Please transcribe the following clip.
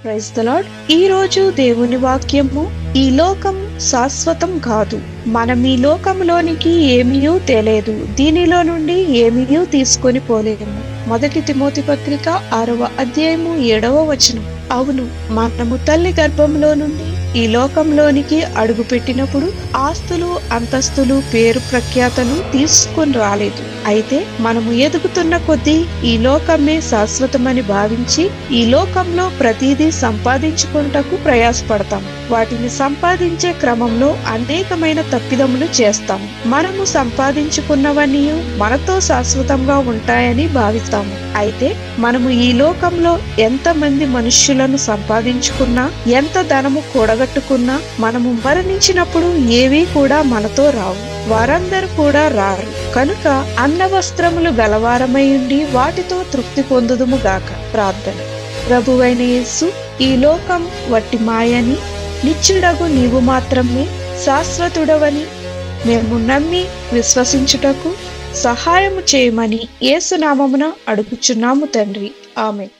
Praise the lord. ఈ రోజు దేవుని వాక్యము, ఈ లోకం శాశ్వతం కాదు. మనం ఈ లోకంలోనికి ఏమీయూ తేలేదు, దీనిలో నుండి ఏమీయూ తీసుకొని పోలేము. 1 తిమోతి పత్రిక 6వ అధ్యాయము 7వ వచనం. అవును, మనము తల్లి గర్భంలో నుండి ఈ లోకంలోనికి అడుగు పెట్టినప్పుడు ఆస్తులు, అంతస్తులు, పేరు ప్రఖ్యాతలు తీసుకుని రాలేదు. అయితే మనము ఎదుగుతున్న కొద్దీ ఈ లోకమే శాశ్వతమని భావించి ఈ లోకంలో ప్రతిదీ సంపాదించుకుంటకు ప్రయాసపడతాం. వాటిని సంపాదించే క్రమంలో అనేకమైన తప్పిదములు చేస్తాం. మనము సంపాదించుకున్నవన్నీ మనతో శాశ్వతంగా ఉంటాయని భావిస్తాము. అయితే మనము ఈ లోకంలో ఎంతమంది మనుష్యులను సంపాదించుకున్నా, ఎంత ధనము కూడగట్టుకున్నా, మనము మరణించినప్పుడు ఏవీ కూడా మనతో రావు. వారందరూ కూడా రారు. కనుక అన్న వస్త్రములు గలవారమై ఉండి వాటితో తృప్తి పొందుదుము గాక. ప్రార్థన. ప్రభువైన యేసు, ఈ లోకం వట్టి మాయని, నిత్యుడగు నీవు మాత్రమే శాశ్వతుడవని మేము నమ్మి విశ్వసించుటకు సహాయము చేయమని యేసు నామమున అడుగుచున్నాము తండ్రి. ఆమేన్.